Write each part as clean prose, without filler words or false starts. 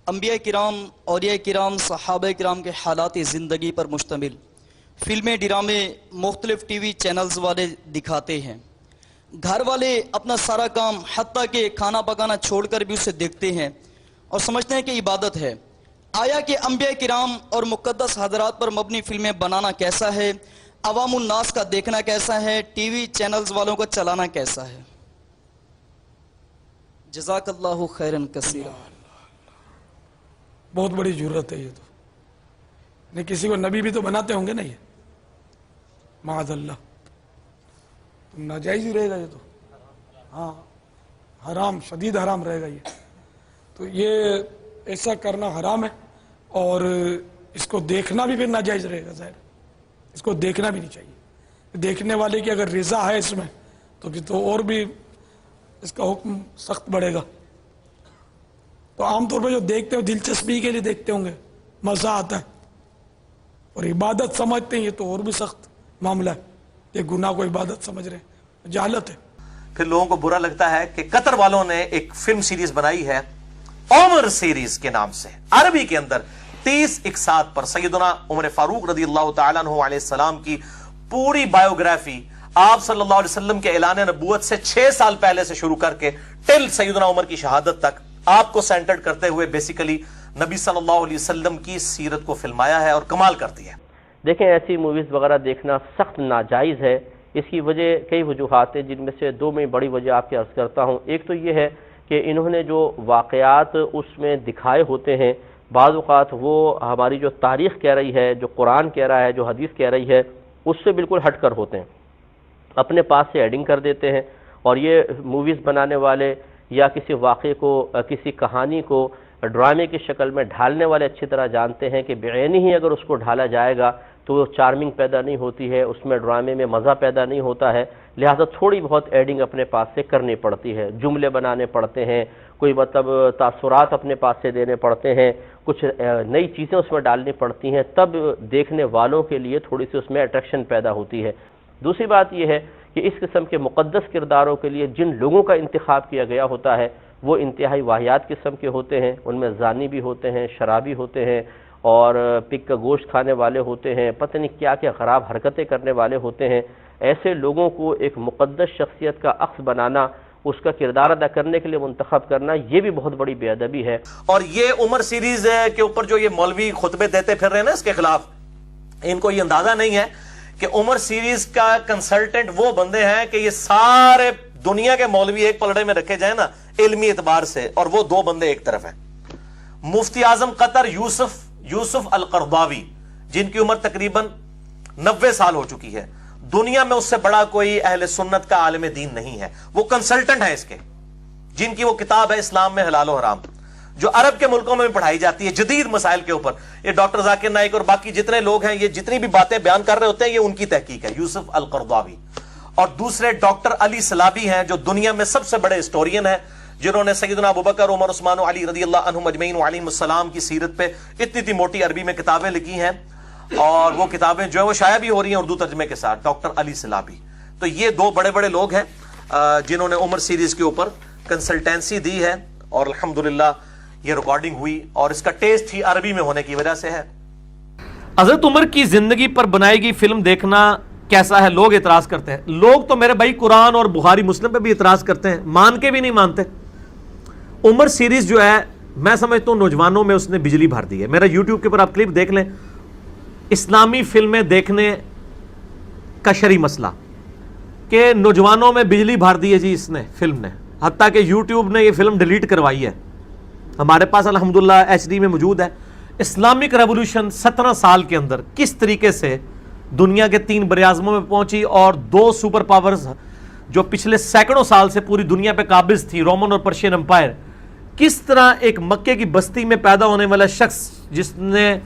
انبیاء کرام، اولیاء کرام، صحابہ کرام کے حالات زندگی پر مشتمل فلمیں، ڈرامے مختلف ٹی وی چینلز والے دکھاتے ہیں۔ گھر والے اپنا سارا کام حتیٰ کہ کھانا پکانا چھوڑ کر بھی اسے دیکھتے ہیں اور سمجھتے ہیں کہ عبادت ہے۔ آیا کہ انبیاء کرام اور مقدس حضرات پر مبنی فلمیں بنانا کیسا ہے، عوام الناس کا دیکھنا کیسا ہے، ٹی وی چینلز والوں کا چلانا کیسا ہے؟ جزاک اللہ خیرن کثیرا۔ بہت بڑی ضرورت ہے یہ تو، نہیں کسی کو نبی بھی تو بناتے ہوں گے نا، یہ معاذ اللہ تو ناجائز ہی رہے گا یہ تو، ہاں حرام، شدید حرام رہے گا یہ تو، یہ ایسا کرنا حرام ہے اور اس کو دیکھنا بھی پھر ناجائز رہے گا، ظاہر اس کو دیکھنا بھی نہیں چاہیے۔ دیکھنے والے کی اگر رضا ہے اس میں تو پھر تو اور بھی اس کا حکم سخت بڑھے گا۔ تو عام طور پہ جو دیکھتے ہو دلچسپی کے لیے دیکھتے ہوں گے، مزہ آتا ہے، اور عبادت سمجھتے ہیں یہ تو اور بھی سخت معاملہ ہے، یہ گناہ کو عبادت سمجھ رہے ہیں، جہالت ہے۔ پھر لوگوں کو برا لگتا ہے کہ قطر والوں نے ایک فلم سیریز بنائی ہے عمر سیریز کے نام سے، عربی کے اندر 30 اقساط پر سیدنا عمر فاروق رضی اللہ تعالیٰ عنہ علیہ السلام کی پوری بایوگرافی آپ صلی اللہ علیہ وسلم کے اعلان نبوت سے 6 سال پہلے سے شروع کر کے ٹل سیدنا عمر کی شہادت تک آپ کو سینٹرڈ کرتے ہوئے بیسیکلی نبی صلی اللہ علیہ وسلم کی سیرت کو فلمایا ہے اور کمال کرتی ہے۔ دیکھیں ایسی موویز وغیرہ دیکھنا سخت ناجائز ہے۔ اس کی وجہ کئی وجوہات ہیں، جن میں سے 2 میں بڑی وجہ آپ کے عرض کرتا ہوں۔ ایک تو یہ ہے کہ انہوں نے جو واقعات اس میں دکھائے ہوتے ہیں، بعض اوقات وہ ہماری جو تاریخ کہہ رہی ہے، جو قرآن کہہ رہا ہے، جو حدیث کہہ رہی ہے، اس سے بالکل ہٹ کر ہوتے ہیں، اپنے پاس سے ایڈنگ کر دیتے ہیں۔ اور یہ موویز بنانے والے یا کسی واقعے کو، کسی کہانی کو ڈرامے کی شکل میں ڈھالنے والے اچھی طرح جانتے ہیں کہ بعینی ہی اگر اس کو ڈھالا جائے گا تو وہ چارمنگ پیدا نہیں ہوتی ہے، اس میں ڈرامے میں مزہ پیدا نہیں ہوتا ہے، لہذا تھوڑی بہت ایڈنگ اپنے پاس سے کرنی پڑتی ہے، جملے بنانے پڑتے ہیں، کوئی مطلب تاثرات اپنے پاس سے دینے پڑتے ہیں، کچھ نئی چیزیں اس میں ڈالنی پڑتی ہیں، تب دیکھنے والوں کے لیے تھوڑی سی اس میں اٹریکشن پیدا ہوتی ہے۔ دوسری بات یہ ہے کہ اس قسم کے مقدس کرداروں کے لیے جن لوگوں کا انتخاب کیا گیا ہوتا ہے وہ انتہائی واہیات قسم کے ہوتے ہیں، ان میں زانی بھی ہوتے ہیں، شرابی ہوتے ہیں، اور پگ کا گوشت کھانے والے ہوتے ہیں، پتہ نہیں کیا کیا خراب حرکتیں کرنے والے ہوتے ہیں۔ ایسے لوگوں کو ایک مقدس شخصیت کا عکس بنانا، اس کا کردار ادا کرنے کے لیے منتخب کرنا، یہ بھی بہت بڑی بے ادبی ہے۔ اور یہ عمر سیریز کے اوپر جو یہ مولوی خطبے دیتے پھر رہے ہیں نا اس کے خلاف، ان کو یہ اندازہ نہیں ہے کہ عمر سیریز کا کنسلٹنٹ وہ بندے ہیں کہ یہ سارے دنیا کے مولوی ایک پلڑے میں رکھے جائیں نا علمی اعتبار سے، اور وہ 2 بندے ایک طرف ہیں۔ مفتی اعظم قطر یوسف القرضاوی، جن کی عمر تقریباً 90 سال ہو چکی ہے، دنیا میں اس سے بڑا کوئی اہل سنت کا عالم دین نہیں ہے، وہ کنسلٹنٹ ہیں اس کے، جن کی وہ کتاب ہے اسلام میں حلال و حرام، جو عرب کے ملکوں میں پڑھائی جاتی ہے جدید مسائل کے اوپر۔ یہ ڈاکٹر ذاکر نائک اور باقی جتنے لوگ ہیں، یہ جتنی بھی باتیں بیان کر رہے ہوتے ہیں، یہ ان کی تحقیق ہے، یوسف القرضاوی۔ اور دوسرے ڈاکٹر علی سلابی ہیں، جو دنیا میں سب سے بڑے ہسٹورین ہیں، جنہوں نے سیدنا ابوبکر، عمر، عثمان و علی رضی اللہ عنہم اجمعین وعلیہم السلام کی سیرت پہ اتنی موٹی عربی میں کتابیں لکھی ہیں، اور وہ کتابیں جو ہے وہ شائع بھی ہو رہی ہیں اردو ترجمے کے ساتھ، ڈاکٹر علی سلابی۔ تو یہ 2 بڑے بڑے لوگ ہیں جنہوں نے عمر سیریز کے اوپر کنسلٹینسی دی ہے، اور الحمدللہ یہ ریکارڈنگ ہوئی، اور اس کا ٹیسٹ ہی عربی میں ہونے کی وجہ سے ہے۔ حضرت عمر کی زندگی پر بنائی گئی فلم دیکھنا کیسا ہے؟ لوگ اعتراض کرتے ہیں، لوگ تو میرے بھائی قرآن اور بخاری مسلم پہ بھی اعتراض کرتے ہیں، مان کے بھی نہیں مانتے۔ عمر سیریز جو ہے، میں سمجھتا ہوں نوجوانوں میں اس نے بجلی بھر دی ہے۔ میرا یوٹیوب کے اوپر آپ کلپ دیکھ لیں، اسلامی فلمیں دیکھنے کا شرعی مسئلہ کہ نوجوانوں میں بجلی بھر دی ہے جی اس نے، فلم نے، حتیٰ کہ یوٹیوب نے یہ فلم ڈیلیٹ کروائی ہے، ہمارے پاس الحمدللہ HD میں موجود ہے۔ اسلامک ریولوشن 17 سال کے اندر کس طریقے سے دنیا کے 3 براعظموں میں پہنچی، اور 2 سپر پاورز جو پچھلے سینکڑوں سال سے پوری دنیا پہ قابض تھی، رومن اور پرشین امپائر، کس طرح ایک مکے کی بستی میں پیدا ہونے والا شخص جس نے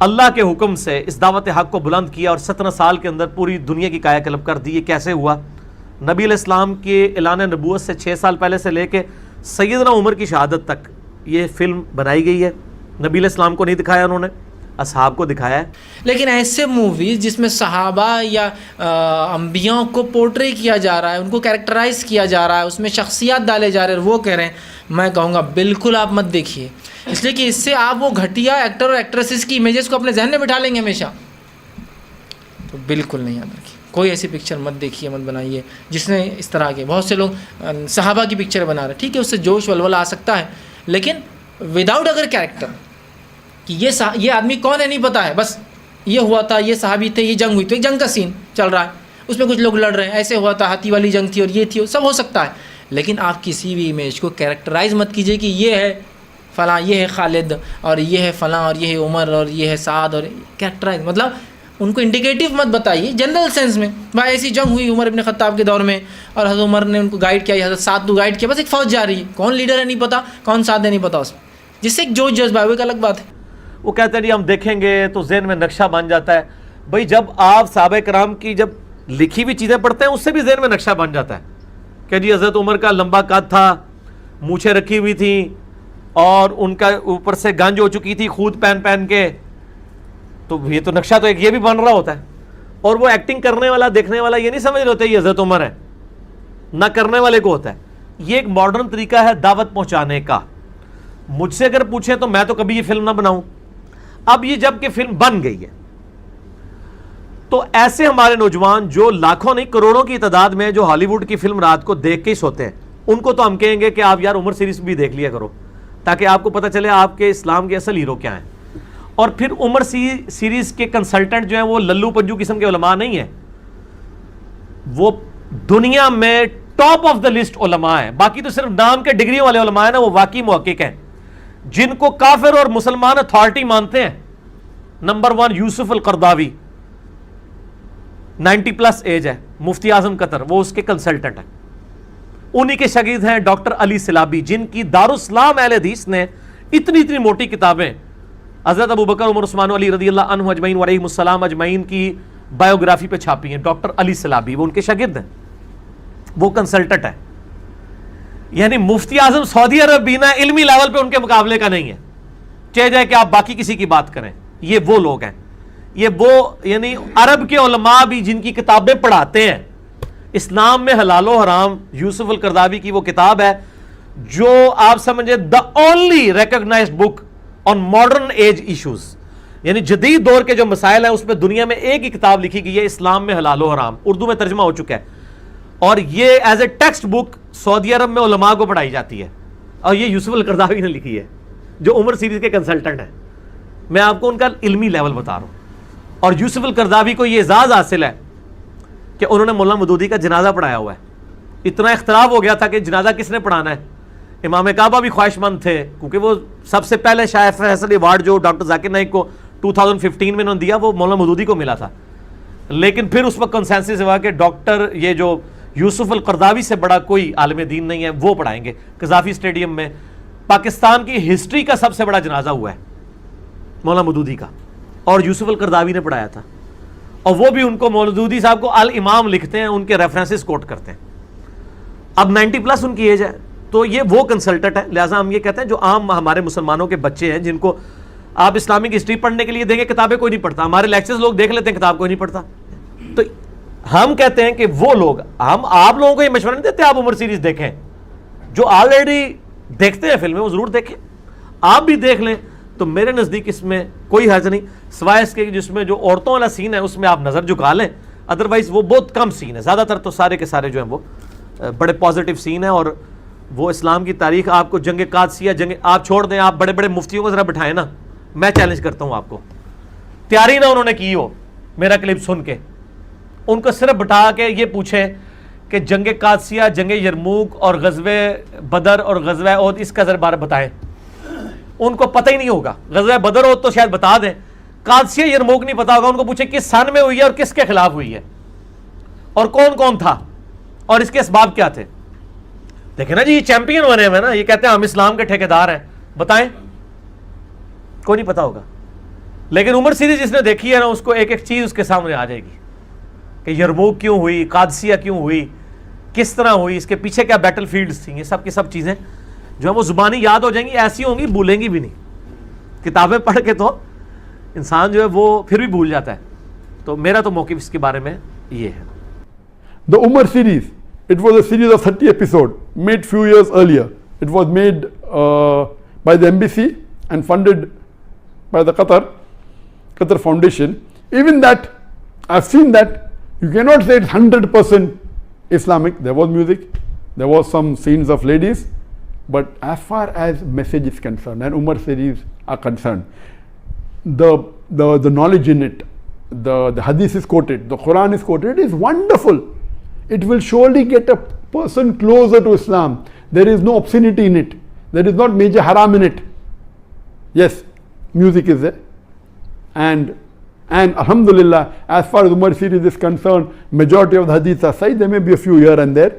اللہ کے حکم سے اس دعوت حق کو بلند کیا اور 17 سال کے اندر پوری دنیا کی کایا کلب کر دی، یہ کیسے ہوا؟ نبی علیہ السلام کے اعلان نبوت سے 6 سال پہلے سے لے کے سیدنا عمر کی شہادت تک یہ فلم بنائی گئی ہے۔ نبی علیہ السلام کو نہیں دکھایا انہوں نے، اصحاب کو دکھایا ہے. لیکن ایسے موویز جس میں صحابہ یا انبیاء کو پورٹری کیا جا رہا ہے, ان کو کیریکٹرائز کیا جا رہا ہے, اس میں شخصیات ڈالے جا رہے ہیں, وہ کہہ رہے ہیں, میں کہوں گا بالکل آپ مت دیکھیے, اس لیے کہ اس سے آپ وہ گھٹیا ایکٹر اور ایکٹریسز کی امیجز کو اپنے ذہن میں بٹھا لیں گے ہمیشہ. تو بالکل نہیں یاد رکھیے, کوئی ایسی پکچر مت دیکھیے, مت بنائیے جس نے اس طرح کے. بہت سے لوگ صحابہ کی پکچر بنا رہے ہیں, ٹھیک ہے اس سے جوش ولولہ آ سکتا ہے, لیکن وداؤٹ اگر کیریکٹر کہ یہ آدمی کون ہے نہیں پتا ہے, بس یہ ہوا تھا, یہ صحابی تھے, یہ جنگ ہوئی, تو ایک جنگ کا سین چل رہا ہے, اس میں کچھ لوگ لڑ رہے ہیں, ایسے ہوا تھا, ہاتھی والی جنگ تھی اور یہ تھی, سب ہو سکتا ہے, لیکن آپ کسی بھی امیج کو کیریکٹرائز مت کیجیے کہ یہ ہے فلاں, یہ ہے خالد, اور یہ ہے فلاں, اور یہ ہے عمر, اور یہ ہے سعد, اور کیریکٹرائز مطلب ان کو انڈیکیٹو مت بتائیے جنرل سینس میں. بھائی ایسی جنگ ہوئی عمر ابن خطاب کے دور میں, اور حضرت عمر نے ان کو گائیڈ کیا, حضرت سعد کو گائیڈ کیا, بس ایک فوج جا رہی ہے, کون لیڈر ہے نہیں پتا, کون سعد ہے نہیں پتا, اس میں جس سے ایک جوش جذبہ ہے, وہ ایک الگ بات ہے. وہ کہتے ہیں جی ہم دیکھیں گے تو ذہن میں نقشہ بن جاتا ہے. بھائی جب آپ صحابہ کرام کی جب لکھی ہوئی چیزیں پڑھتے ہیں اس سے بھی ذہن میں نقشہ بن جاتا ہے کہ جی حضرت عمر کا لمبا قد تھا, مونچھیں رکھی ہوئی تھیں, اور ان کا اوپر سے گنج ہو چکی تھی خود پہن پہن کے, تو یہ تو نقشہ تو ایک یہ بھی بن رہا ہوتا ہے. اور وہ ایکٹنگ کرنے والا, دیکھنے والا یہ نہیں سمجھ رہے ہوتے یہ حضرت عمر ہے, نہ کرنے والے کو ہوتا ہے. یہ ایک ماڈرن طریقہ ہے دعوت پہنچانے کا. مجھ سے اگر پوچھیں تو میں تو کبھی یہ فلم نہ بناؤں. اب یہ جب کہ فلم بن گئی ہے تو ایسے ہمارے نوجوان جو لاکھوں نہیں کروڑوں کی تعداد میں جو ہالی ووڈ کی فلم رات کو دیکھ کے ہی سوتے ہیں, ان کو تو ہم کہیں گے کہ آپ یار عمر سیریز بھی دیکھ لیا کرو تاکہ آپ کو پتہ چلے آپ کے اسلام کے اصل ہیرو کیا ہیں. اور پھر عمر سیریز کے کنسلٹنٹ جو ہیں وہ للو پنجو قسم کے علماء نہیں ہیں, وہ دنیا میں ٹاپ آف دا لسٹ علماء ہیں. باقی تو صرف نام کے ڈگری والے علماء ہیں نا, وہ واقعی محقق ہیں جن کو کافر اور مسلمان اتھارٹی مانتے ہیں. نمبر 1 یوسف القرداوی, 90+ ایج ہے, مفتی اعظم قطر, وہ اس کے کنسلٹنٹ ہیں. انہی کے شاگرد ہیں ڈاکٹر علی سلابی, جن کی دارالاسلام اہل حدیث نے اتنی موٹی کتابیں حضرت ابو بکر عمر عثمان علی رضی اللہ عنہ اجمعین وعلیہم السلام اجمعین کی بایوگرافی پہ چھاپی ہیں. ڈاکٹر علی سلابی وہ ان کے شاگرد ہیں, وہ کنسلٹنٹ ہے. یعنی مفتی اعظم سعودی عرب بھی نا علمی لیول پہ ان کے مقابلے کا نہیں ہے, چاہے جائے کہ آپ باقی کسی کی بات کریں. یہ وہ لوگ ہیں, یہ وہ یعنی عرب کے علماء بھی جن کی کتابیں پڑھاتے ہیں. اسلام میں حلال و حرام یوسف القرداوی کی وہ کتاب ہے جو آپ سمجھے the only recognized book on modern age issues, یعنی جدید دور کے جو مسائل ہیں اس میں دنیا میں ایک ہی کتاب لکھی گئی ہے, اسلام میں حلال و حرام, اردو میں ترجمہ ہو چکا ہے, اور یہ ایز اے ٹیکسٹ بک سعودی عرب میں علماء کو پڑھائی جاتی ہے. اور یہ یوسف القرداوی نے لکھی ہے جو عمر سیریز کے کنسلٹنٹ ہیں. میں آپ کو ان کا علمی لیول بتا رہا ہوں. اور یوسف القرداوی کو یہ اعزاز حاصل ہے کہ انہوں نے مولانا مودودی کا جنازہ پڑھایا ہوا ہے. اتنا اختلاف ہو گیا تھا کہ جنازہ کس نے پڑھانا ہے. امام کعبہ بھی خواہش مند تھے کیونکہ وہ سب سے پہلے شاہ فیصل ایوارڈ جو ڈاکٹر ذاکر نائک کو 2015 میں انہوں نے دیا وہ مولانا مودودی کو ملا تھا. لیکن پھر اس وقت کنسنسس ہوا کہ ڈاکٹر یہ جو یوسف القرداوی سے بڑا کوئی عالم دین نہیں ہے, وہ پڑھائیں گے. قذافی اسٹیڈیم میں پاکستان کی ہسٹری کا سب سے بڑا جنازہ ہوا ہے مولانا مودودی کا, اور یوسف القرداوی نے پڑھایا تھا. اور وہ بھی ان کو مودودی صاحب کو الامام لکھتے ہیں, ان کے ریفرنسز کوٹ کرتے ہیں. اب 90+ ان کی ایج ہے, تو یہ وہ کنسلٹنٹ ہے. لہٰذا ہم یہ کہتے ہیں جو عام ہمارے مسلمانوں کے بچے ہیں جن کو آپ اسلامک ہسٹری پڑھنے کے لیے دیں گے, کتابیں کوئی نہیں پڑھتا. ہمارے لیکچرز لوگ دیکھ لیتے ہیں, کتاب کوئی نہیں پڑھتا. تو ہم کہتے ہیں کہ وہ لوگ, ہم آپ لوگوں کو یہ مشورہ نہیں دیتے آپ عمر سیریز دیکھیں. جو آلریڈی دیکھتے ہیں فلمیں وہ ضرور دیکھیں, آپ بھی دیکھ لیں. تو میرے نزدیک اس میں کوئی حرج نہیں, سوائے اس کے جس میں جو عورتوں والا سین ہے اس میں آپ نظر جھکا لیں. ادروائز وہ بہت کم سین ہے, زیادہ تر تو سارے کے سارے جو ہیں وہ بڑے پازیٹیو سین ہیں. اور وہ اسلام کی تاریخ آپ کو جنگ قادسیہ, آپ چھوڑ دیں, آپ بڑے بڑے مفتیوں کو ذرا بٹھائیں نا, میں چیلنج کرتا ہوں آپ کو, تیاری نہ انہوں نے کی ہو میرا کلپ سن کے, ان کو صرف بٹھا کے یہ پوچھیں کہ جنگ قادسیہ, جنگ یرموک اور غزوہ بدر اور غزوہ احد اس کا ذرا بارے بتائیں. ان کو پتہ ہی نہیں ہوگا. غزوہ بدر احد تو شاید بتا دیں, قادسیہ یرموک نہیں پتا ہوگا. ان کو پوچھیں کس سن میں ہوئی ہے اور کس کے خلاف ہوئی ہے اور کون کون تھا اور اس کے اسباب کیا تھے. دیکھیں نا جی, یہ چیمپئن بنے ہوئے نا, یہ کہتے ہیں ہم اسلام کے ٹھیکیدار ہیں, بتائیں, کوئی نہیں پتا ہوگا. لیکن عمر سیریز جس نے دیکھی ہے نا, اس کو ایک ایک چیز اس کے سامنے آ جائے گی کہ یرموک کیوں ہوئی, قادسیہ کیوں ہوئی, کس طرح ہوئی, اس کے پیچھے کیا بیٹل فیلڈز تھیں. یہ سب کی سب چیزیں جو ہے وہ زبانی یاد ہو جائیں گی, ایسی ہوں گی بھولیں گی بھی نہیں. کتابیں پڑھ کے تو انسان جو ہے وہ پھر بھی بھول جاتا ہے. تو میرا تو موقف اس کے بارے میں یہ ہے. The Umar series, it was a series of 30 episodes made few years earlier. It was made by the embassy and funded by the Qatar Foundation. Even that, I've seen that, you cannot say it's 100% Islamic. There was music, there was some scenes of ladies, but as far as message is concerned and Umar series are concerned, the knowledge in it, the hadith is quoted, the Quran is quoted, it is wonderful. It will surely get a person closer to Islam. There is no obscenity in it, there is not major haram in it. Yes, music is there, and alhamdulillah, as far as Umar series is concerned, majority of the hadiths are sahih. There may be a few here and there.